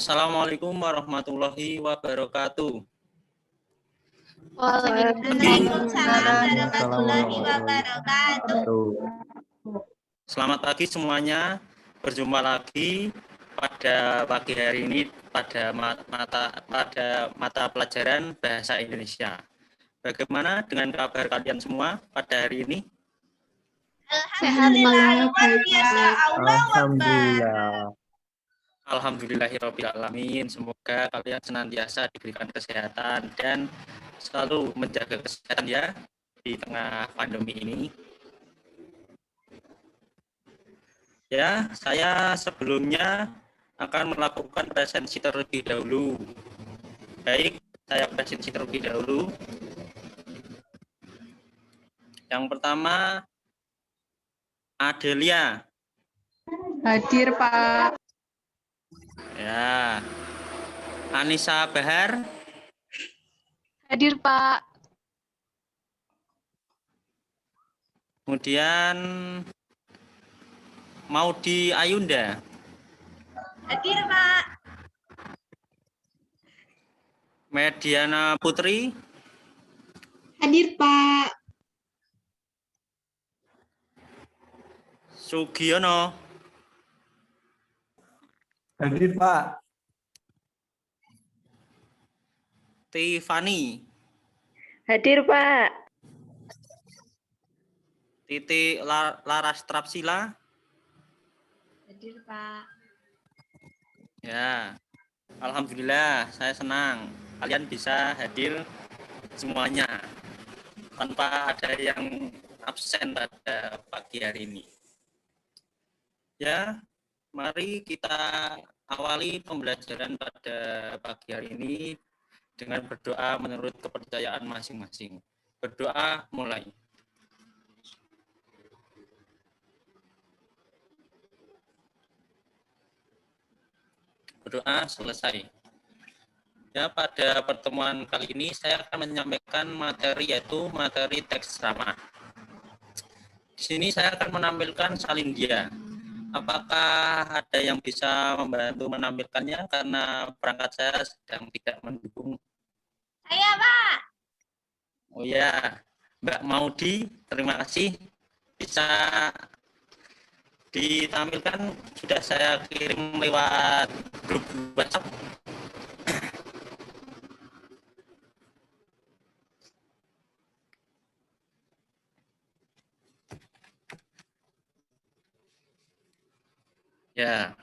Assalamualaikum warahmatullahi wabarakatuh. Waalaikumsalam warahmatullahi wabarakatuh. Selamat pagi semuanya. Berjumpa lagi pada pagi hari ini pada mata pelajaran Bahasa Indonesia. Bagaimana dengan kabar kalian semua pada hari ini? Alhamdulillah, luar biasa. Alhamdulillah. Alhamdulillahirrabbilalamin. Semoga kalian senantiasa diberikan kesehatan dan selalu menjaga kesehatan ya di tengah pandemi ini. Ya, saya sebelumnya akan melakukan presensi terlebih dahulu. Baik, saya presensi terlebih dahulu. Yang pertama, Adelia. Hadir, Pak. Ya. Anissa Bahar. Hadir, Pak. Kemudian Maudi Ayunda. Hadir, Pak. Mediana Putri. Hadir, Pak. Sugiono. Hadir, Pak. Tiffany. Hadir, Pak. Titi Laras Trapsila. Hadir, Pak. Ya. Alhamdulillah, saya senang kalian bisa hadir semuanya tanpa ada yang absen pada pagi hari ini. Ya, mari kita awali pembelajaran pada pagi hari ini dengan berdoa menurut kepercayaan masing-masing. Berdoa mulai. Berdoa selesai. Ya, pada pertemuan kali ini saya akan menyampaikan materi yaitu materi teks ceramah. Di sini saya akan menampilkan salin dia. Apakah ada yang bisa membantu menampilkannya karena perangkat saya sedang tidak mendukung? Saya, Pak. Oh ya, Mbak Maudi, terima kasih. Bisa ditampilkan, sudah saya kirim lewat grup WhatsApp. Ya,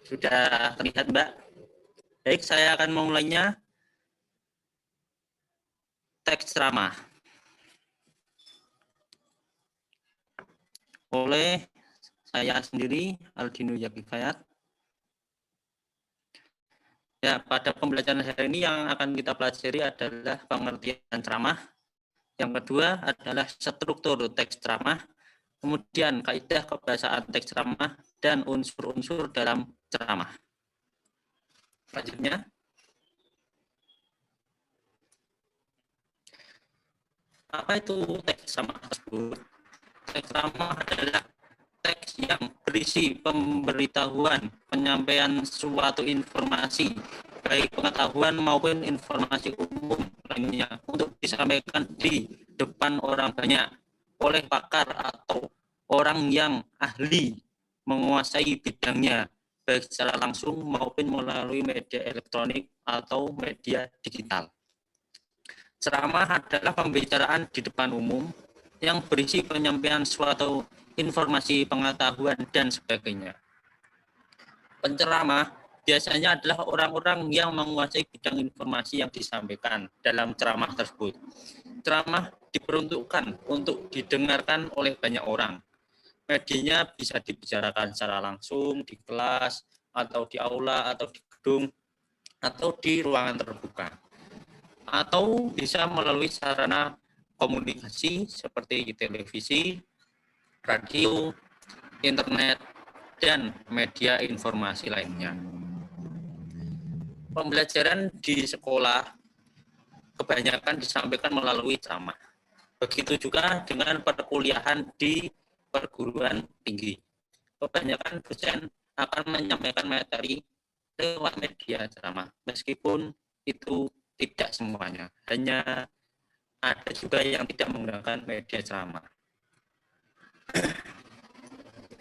sudah terlihat, Mbak. Baik, saya akan memulainya. Teks ceramah oleh saya sendiri, Aldino Yakifayat. Ya, pada pembelajaran hari ini yang akan kita pelajari adalah pengertian ceramah. Yang kedua adalah struktur teks ceramah. Kemudian kaidah kebahasaan teks ceramah dan unsur-unsur dalam ceramah. Selanjutnya, apa itu teks ceramah tersebut? Teks ceramah adalah teks yang berisi pemberitahuan, penyampaian suatu informasi, baik pengetahuan maupun informasi umum lainnya untuk disampaikan di depan orang banyak oleh pakar atau orang yang ahli menguasai bidangnya, baik secara langsung maupun melalui media elektronik atau media digital. Ceramah adalah pembicaraan di depan umum yang berisi penyampaian suatu informasi, pengetahuan, dan sebagainya. Penceramah biasanya adalah orang-orang yang menguasai bidang informasi yang disampaikan dalam ceramah tersebut. Ceramah diperuntukkan untuk didengarkan oleh banyak orang. Medianya bisa dibicarakan secara langsung di kelas, atau di aula, atau di gedung, atau di ruangan terbuka. Atau bisa melalui sarana komunikasi seperti televisi, radio, internet, dan media informasi lainnya. Pembelajaran di sekolah kebanyakan disampaikan melalui ceramah. Begitu juga dengan perkuliahan di perguruan tinggi. Kebanyakan dosen akan menyampaikan materi lewat media ceramah, meskipun itu tidak semuanya, hanya ada juga yang tidak menggunakan media ceramah.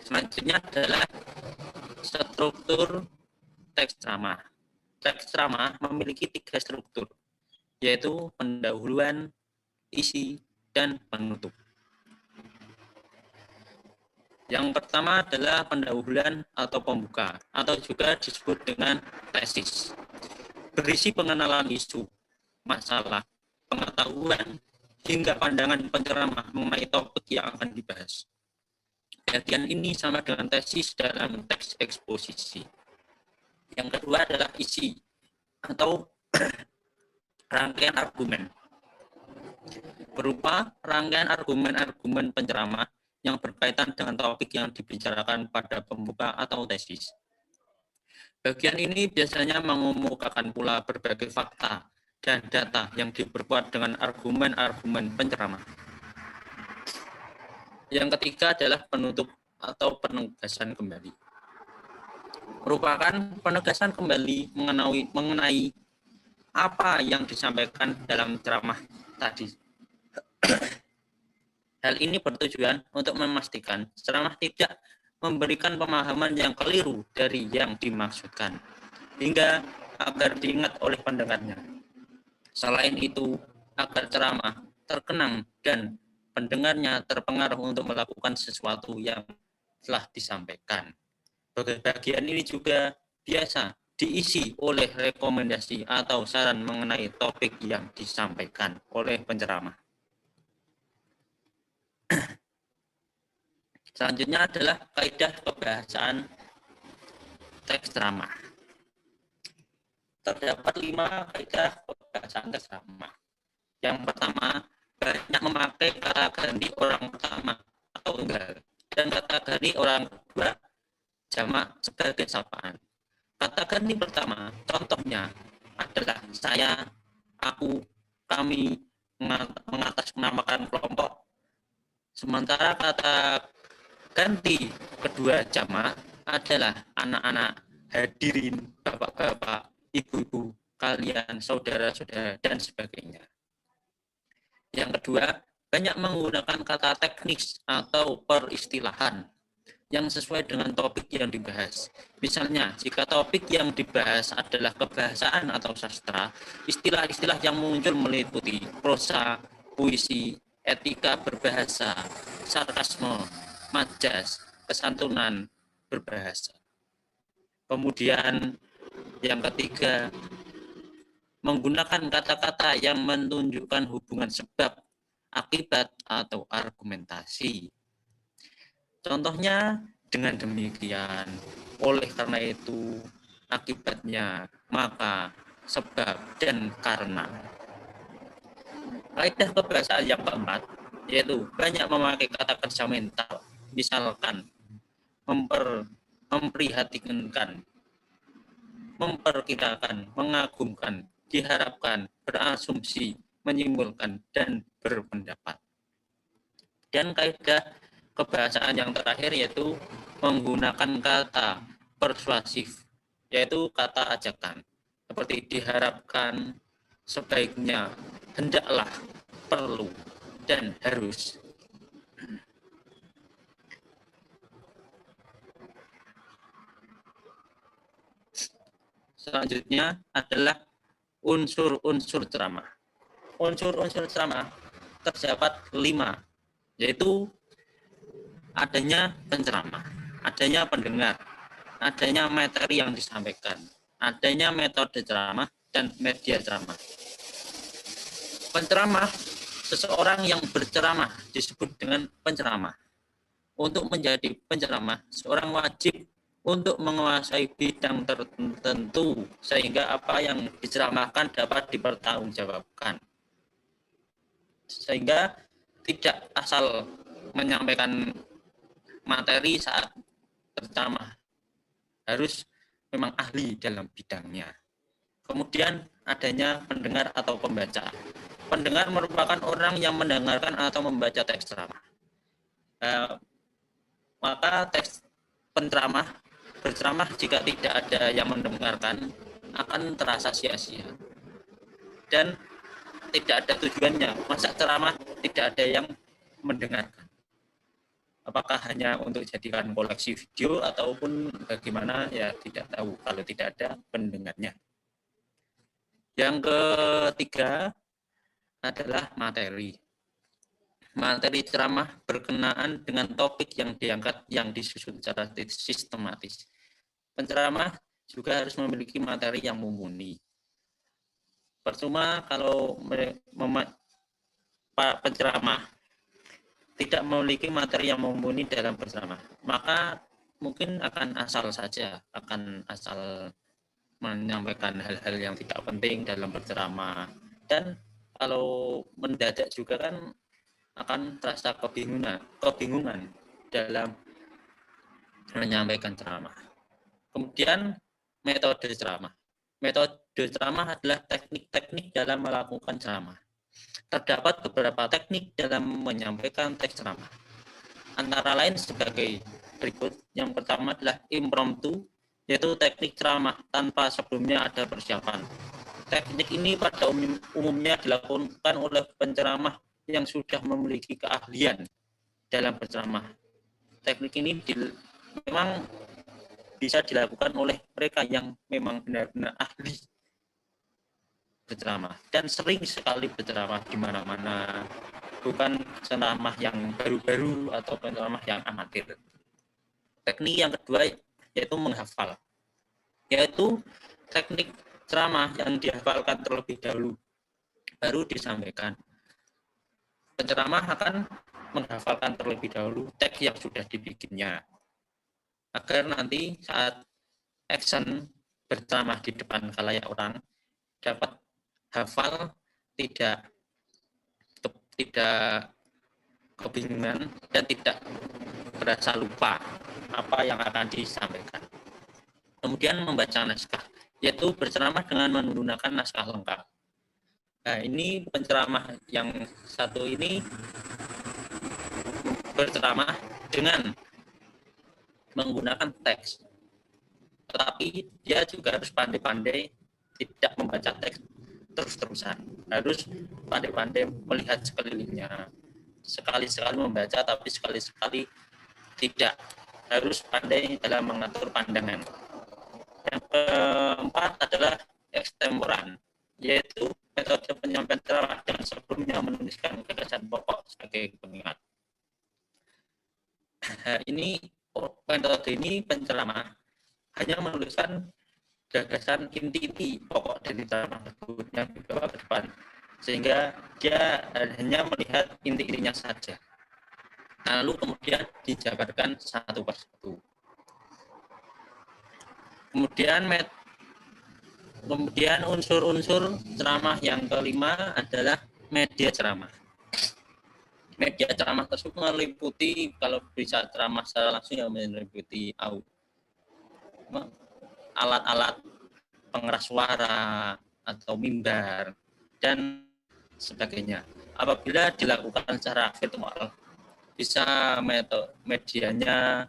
Selanjutnya adalah struktur teks ceramah. Teks ceramah memiliki 3 struktur, yaitu pendahuluan, isi, dan penutup. Yang pertama adalah pendahuluan atau pembuka, atau juga disebut dengan tesis. Berisi pengenalan isu, masalah, pengetahuan, hingga pandangan penceramah mengenai topik yang akan dibahas. Bagian ini sama dengan tesis dalam teks eksposisi. Yang kedua adalah isi, atau rangkaian argumen. Berupa rangkaian argumen-argumen penceramah yang berkaitan dengan topik yang dibicarakan pada pembuka atau tesis. Bagian ini biasanya mengemukakan pula berbagai fakta dan data yang diperkuat dengan argumen-argumen penceramah. Yang ketiga adalah penutup atau penegasan kembali. Merupakan penegasan kembali mengenai apa yang disampaikan dalam ceramah tadi. Hal ini bertujuan untuk memastikan ceramah tidak memberikan pemahaman yang keliru dari yang dimaksudkan, hingga agar diingat oleh pendengarnya. Selain itu, agar ceramah terkenang dan pendengarnya terpengaruh untuk melakukan sesuatu yang telah disampaikan. Bagian ini juga biasa diisi oleh rekomendasi atau saran mengenai topik yang disampaikan oleh penceramah. Selanjutnya adalah kaidah kebahasaan teks ceramah. Terdapat 5 kaidah kebahasaan teks ceramah. Yang pertama, banyak memakai kata ganti orang pertama atau tunggal dan kata ganti orang kedua jamak sebagai sapaan. Kata ganti pertama, contohnya adalah saya, aku, kami, mengatasnamakan kelompok. Sementara kata ganti kedua jamak adalah anak-anak, hadirin, bapak-bapak, ibu-ibu, kalian, saudara-saudara, dan sebagainya. Yang kedua, banyak menggunakan kata teknis atau peristilahan yang sesuai dengan topik yang dibahas. Misalnya, jika topik yang dibahas adalah kebahasaan atau sastra, istilah-istilah yang muncul meliputi prosa, puisi, etika berbahasa, sarkasme, majas, kesantunan berbahasa. Kemudian yang ketiga, menggunakan kata-kata yang menunjukkan hubungan sebab, akibat, atau argumentasi. Contohnya, dengan demikian, oleh karena itu, akibatnya, maka, sebab, dan karena. Kaidah kebahasaan yang keempat, yaitu banyak memakai kata kerja mental, misalkan memprihatinkan, memperkirakan, mengagumkan, diharapkan, berasumsi, menyimpulkan, dan berpendapat. Dan kaidah kebahasaan yang terakhir yaitu menggunakan kata persuasif, yaitu kata ajakan, seperti diharapkan, sebaiknya, hendaklah, perlu, dan harus. Selanjutnya adalah unsur-unsur ceramah. Unsur-unsur ceramah terdapat 5, yaitu adanya penceramah, adanya pendengar, adanya materi yang disampaikan, adanya metode ceramah, dan media ceramah. Penceramah, seseorang yang berceramah disebut dengan penceramah. Untuk menjadi penceramah, seorang wajib untuk menguasai bidang tertentu sehingga apa yang diceramahkan dapat dipertanggungjawabkan. Sehingga tidak asal menyampaikan materi saat berceramah, harus memang ahli dalam bidangnya. Kemudian adanya pendengar atau pembaca. Pendengar merupakan orang yang mendengarkan atau membaca teks ceramah. Maka teks penceramah berceramah jika tidak ada yang mendengarkan akan terasa sia-sia dan tidak ada tujuannya. Masa ceramah tidak ada yang mendengarkan? Apakah hanya untuk jadikan koleksi video ataupun bagaimana, ya tidak tahu kalau tidak ada pendengarnya. Yang ketiga adalah materi. Materi ceramah berkenaan dengan topik yang diangkat yang disusun secara sistematis. Penceramah juga harus memiliki materi yang mumpuni. Percuma kalau penceramah tidak memiliki materi yang mumpuni dalam berceramah, maka mungkin akan asal saja, akan asal menyampaikan hal-hal yang tidak penting dalam berceramah. Dan kalau mendadak juga kan akan terasa kebingungan dalam menyampaikan ceramah. Kemudian metode ceramah. Metode ceramah adalah teknik-teknik dalam melakukan ceramah. Terdapat beberapa teknik dalam menyampaikan teks ceramah. Antara lain sebagai berikut. Yang pertama adalah impromptu, yaitu teknik ceramah tanpa sebelumnya ada persiapan. Teknik ini pada umumnya dilakukan oleh penceramah yang sudah memiliki keahlian dalam berceramah. Teknik ini memang bisa dilakukan oleh mereka yang memang benar-benar ahli berceramah dan sering sekali berceramah di mana-mana, bukan ceramah yang baru-baru atau penceramah yang amatir. Teknik yang kedua yaitu menghafal, yaitu teknik ceramah yang dihafalkan terlebih dahulu baru disampaikan. Penceramah akan menghafalkan terlebih dahulu teks yang sudah dibikinnya, agar nanti saat action berceramah di depan khalayak orang dapat hafal, tidak kebingungan dan tidak berasa lupa apa yang akan disampaikan. Kemudian membaca naskah, yaitu berceramah dengan menggunakan naskah lengkap. Nah, ini penceramah yang satu ini berceramah dengan menggunakan teks, tetapi dia juga harus pandai-pandai tidak membaca teks terus-terusan, harus pandai-pandai melihat sekelilingnya, sekali-sekali membaca tapi sekali-sekali tidak, harus pandai dalam mengatur pandangan. Yang keempat adalah ekstemporan, yaitu metode penyampaian ceramah yang sebelumnya menuliskan gagasan pokok sebagai pengingat. Metode ini penceramah hanya menuliskan gagasan inti pokok dari ceramah tersebut yang dibawa ke depan, sehingga dia hanya melihat inti-intinya saja, lalu kemudian dijabarkan satu persatu. Kemudian unsur-unsur ceramah yang kelima adalah media ceramah. Media ceramah tersebut meliputi, kalau bisa ceramah secara langsung, yang meliputi alat-alat pengeras suara atau mimbar dan sebagainya. Apabila dilakukan secara virtual, bisa medianya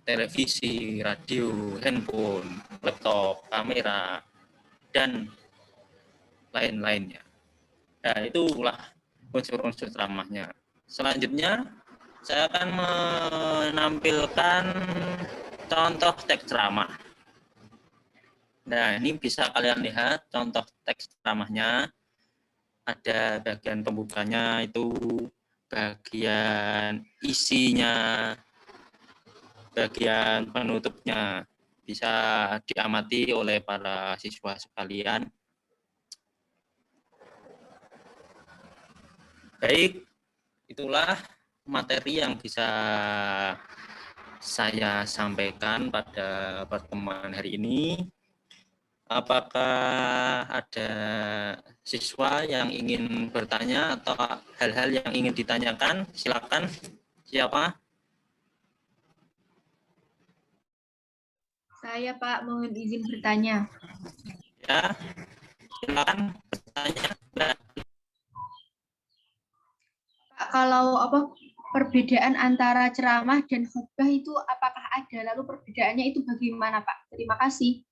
televisi, radio, handphone, laptop, kamera, dan lain-lainnya. Nah, itulah unsur-unsur ceramahnya. Selanjutnya, saya akan menampilkan contoh teks ceramah. Nah, ini bisa kalian lihat contoh teks ceramahnya. Ada bagian pembukanya, itu bagian isinya, bagian penutupnya. Bisa diamati oleh para siswa sekalian. Baik, itulah materi yang bisa saya sampaikan pada pertemuan hari ini. Apakah ada siswa yang ingin bertanya atau hal-hal yang ingin ditanyakan? Silakan. Siapa? Saya, Pak, mohon izin bertanya. Ya, silakan bertanya. Pak, kalau perbedaan antara ceramah dan khutbah itu apakah ada? Lalu perbedaannya itu bagaimana, Pak? Terima kasih.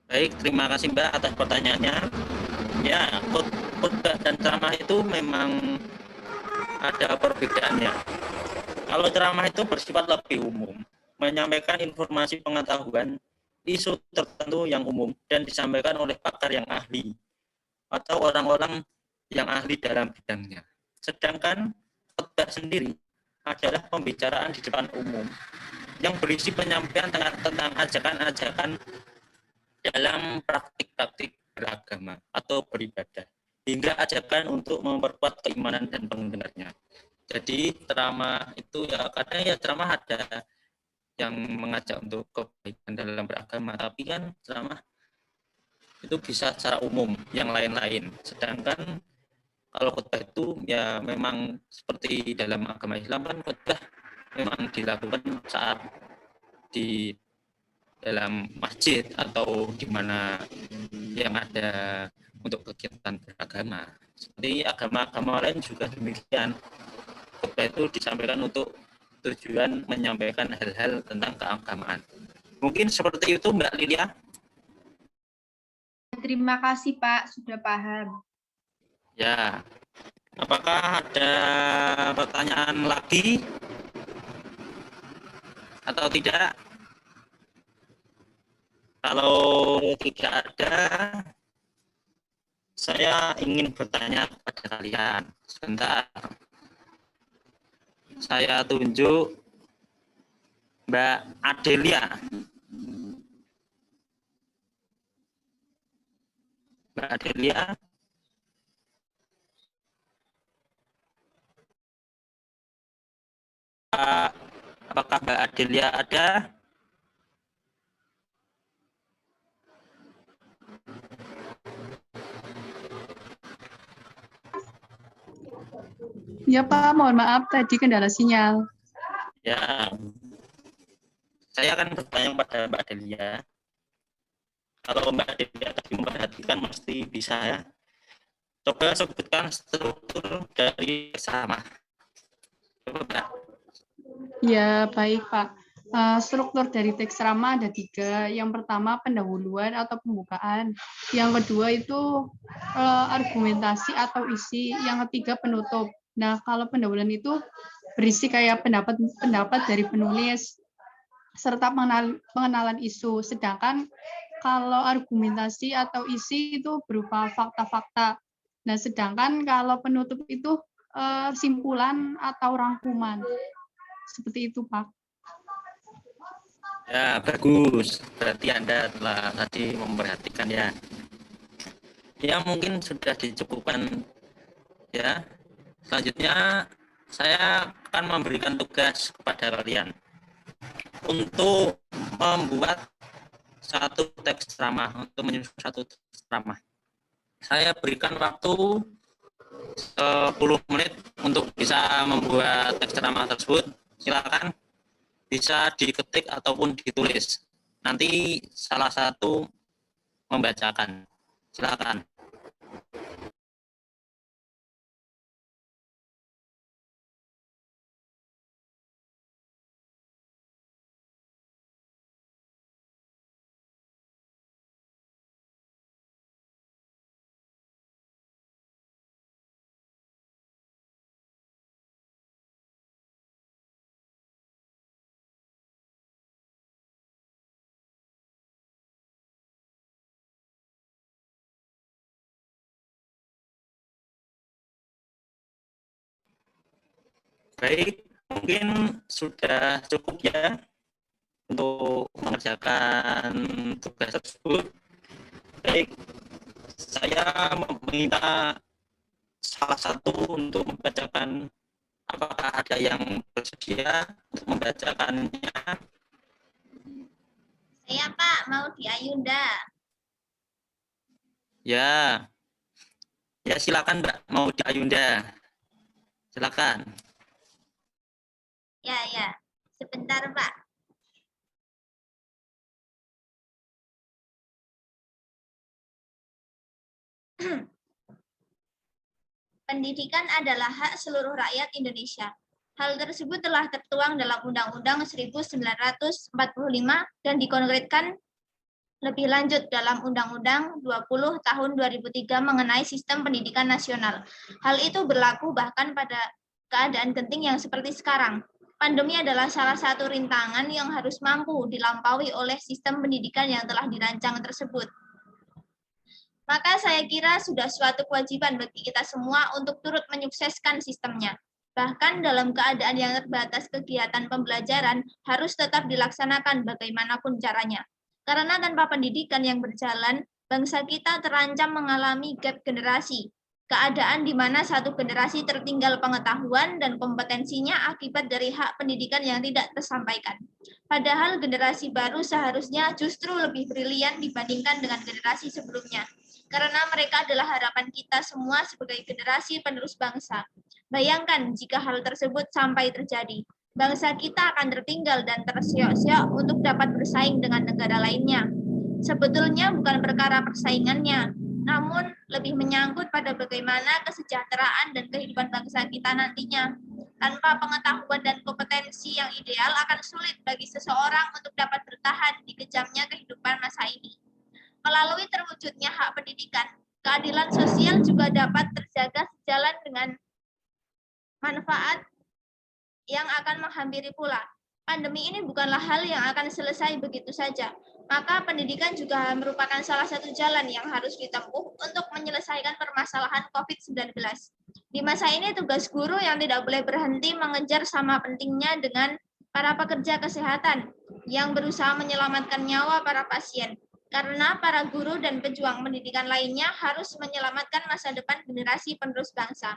Baik, terima kasih Mbak atas pertanyaannya. Ya, khutbah dan ceramah itu memang ada perbedaannya. Kalau ceramah itu bersifat lebih umum, menyampaikan informasi pengetahuan, isu tertentu yang umum, dan disampaikan oleh pakar yang ahli, atau orang-orang yang ahli dalam bidangnya. Sedangkan khutbah sendiri adalah pembicaraan di depan umum, yang berisi penyampaian tentang ajakan-ajakan dalam praktik-praktik beragama atau beribadah, hingga ajakan untuk memperkuat keimanan dan pendengarnya. Jadi ceramah itu ya kadang ya ceramah ada yang mengajak untuk kebaikan dalam beragama, tapi kan ceramah itu bisa secara umum yang lain-lain. Sedangkan kalau khutbah itu ya memang seperti dalam agama Islam kan khutbah memang dilakukan saat di dalam masjid atau di mana yang ada untuk kegiatan beragama. Seperti agama-agama lain juga demikian. Khutbah itu disampaikan untuk tujuan menyampaikan hal-hal tentang keagamaan. Mungkin seperti itu Mbak Lilia. Terima kasih Pak, sudah paham. Ya, apakah ada pertanyaan lagi atau tidak? Kalau tidak ada, saya ingin bertanya kepada kalian. Sebentar. Saya tunjuk Mbak Adelia. Mbak Adelia. Apakah Mbak Adelia ada? Ya Pak, mohon maaf tadi kendala sinyal. Ya, saya akan bertanya pada Mbak Adelia. Kalau Mbak Adelia tadi memperhatikan mesti bisa ya. Coba sebutkan struktur dari ceramah. Coba Mbak. Ya baik Pak. Struktur dari teks ceramah ada 3. Yang pertama pendahuluan atau pembukaan. Yang kedua itu argumentasi atau isi. Yang ketiga penutup. Nah kalau pendahuluan itu berisi kayak pendapat dari penulis serta pengenalan isu. Sedangkan kalau argumentasi atau isi itu berupa fakta-fakta. Nah, sedangkan kalau penutup itu simpulan atau rangkuman. Seperti itu, Pak. Ya, bagus. Berarti Anda telah tadi memperhatikan ya. Ya, mungkin sudah dicukupkan ya. Selanjutnya saya akan memberikan tugas kepada kalian untuk membuat satu teks ceramah, untuk menyusun satu teks ceramah. Saya berikan waktu 10 menit untuk bisa membuat teks ceramah tersebut. Silakan bisa diketik ataupun ditulis. Nanti salah satu membacakan. Silakan. Baik, mungkin sudah cukup ya untuk mengerjakan tugas tersebut. Baik, saya meminta salah satu untuk membacakan. Apakah ada yang bersedia untuk membacakannya? Saya Pak, mau di Ayunda. Ya, ya silakan Mbak, mau di Ayunda. Silakan. Ya. Sebentar Pak. Pendidikan adalah hak seluruh rakyat Indonesia. Hal tersebut telah tertuang dalam Undang-Undang 1945 dan dikonkretkan lebih lanjut dalam Undang-Undang 20 tahun 2003 mengenai sistem pendidikan nasional. Hal itu berlaku bahkan pada keadaan genting yang seperti sekarang. Pandemi adalah salah satu rintangan yang harus mampu dilampaui oleh sistem pendidikan yang telah dirancang tersebut. Maka saya kira sudah suatu kewajiban bagi kita semua untuk turut menyukseskan sistemnya. Bahkan dalam keadaan yang terbatas kegiatan pembelajaran harus tetap dilaksanakan bagaimanapun caranya. Karena tanpa pendidikan yang berjalan, bangsa kita terancam mengalami gap generasi. Keadaan di mana satu generasi tertinggal pengetahuan dan kompetensinya akibat dari hak pendidikan yang tidak tersampaikan. Padahal generasi baru seharusnya justru lebih brilian dibandingkan dengan generasi sebelumnya. Karena mereka adalah harapan kita semua sebagai generasi penerus bangsa. Bayangkan jika hal tersebut sampai terjadi. Bangsa kita akan tertinggal dan terseok-seok untuk dapat bersaing dengan negara lainnya. Sebetulnya bukan perkara persaingannya, namun lebih menyangkut pada bagaimana kesejahteraan dan kehidupan bangsa kita nantinya. Tanpa pengetahuan dan kompetensi yang ideal akan sulit bagi seseorang untuk dapat bertahan di kejamnya kehidupan masa ini. Melalui terwujudnya hak pendidikan, keadilan sosial juga dapat terjaga sejalan dengan manfaat yang akan menghampiri pula. Pandemi ini bukanlah hal yang akan selesai begitu saja. Maka pendidikan juga merupakan salah satu jalan yang harus ditempuh untuk menyelesaikan permasalahan COVID-19. Di masa ini tugas guru yang tidak boleh berhenti mengejar sama pentingnya dengan para pekerja kesehatan yang berusaha menyelamatkan nyawa para pasien. Karena para guru dan pejuang pendidikan lainnya harus menyelamatkan masa depan generasi penerus bangsa.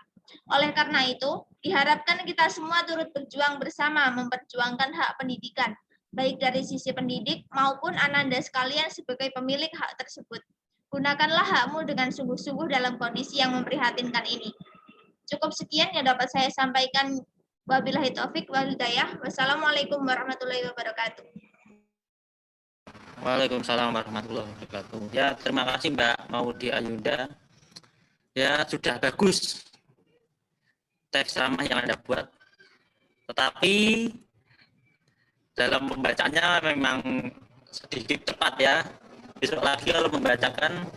Oleh karena itu, diharapkan kita semua turut berjuang bersama memperjuangkan hak pendidikan, baik dari sisi pendidik maupun ananda sekalian sebagai pemilik hak tersebut. Gunakanlah hakmu dengan sungguh-sungguh dalam kondisi yang memprihatinkan ini. Cukup sekian yang dapat saya sampaikan. Wabillahi taufik wal hidayah. Wassalamualaikum warahmatullahi wabarakatuh. Waalaikumsalam warahmatullahi wabarakatuh. Ya, terima kasih Mbak Maudi Ayunda. Ya, sudah bagus teks ceramah yang Anda buat. Tetapi dalam pembacanya memang sedikit cepat ya. Besok lagi kalau membacakan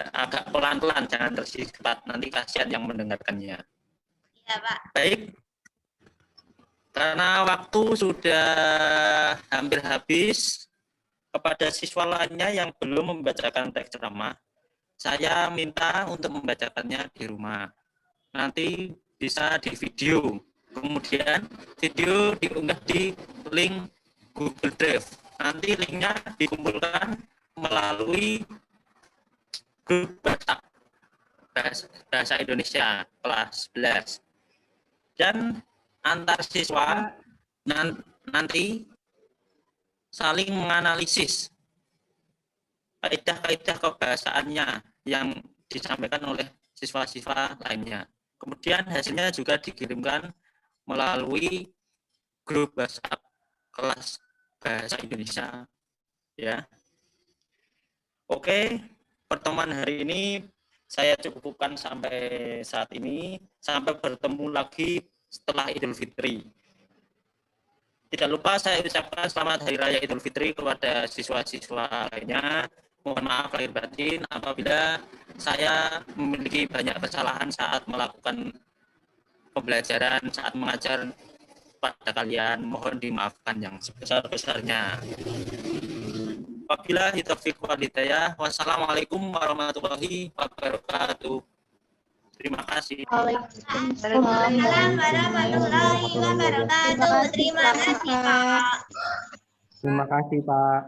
agak pelan-pelan, jangan tersingkat. Nanti kasihan yang mendengarkannya. Ya, Pak. Baik. Karena waktu sudah hampir habis, kepada siswa lainnya yang belum membacakan teks ceramah, saya minta untuk membacakannya di rumah. Nanti bisa di video. Kemudian video diunggah di link Google Drive. Nanti linknya dikumpulkan melalui grup WhatsApp Bahasa Indonesia kelas 11. Dan antar siswa nanti saling menganalisis kaidah-kaidah kebahasaannya yang disampaikan oleh siswa-siswa lainnya. Kemudian hasilnya juga dikirimkan melalui grup WhatsApp kelas Bahasa Indonesia. Ya. Oke, pertemuan hari ini saya cukupkan sampai saat ini. Sampai bertemu lagi setelah Idul Fitri. Tidak lupa saya ucapkan selamat Hari Raya Idul Fitri kepada siswa-siswa lainnya. Mohon maaf lahir batin apabila saya memiliki banyak kesalahan saat melakukan pembelajaran, saat mengajar pada kalian. Mohon dimaafkan yang sebesar-besarnya. Wabillahi taufiq wal hidayah. Wassalamualaikum warahmatullahi wabarakatuh. Terima kasih. Waalaikumsalam warahmatullahi wabarakatuh. Terima kasih, Pak. Terima kasih, Pak.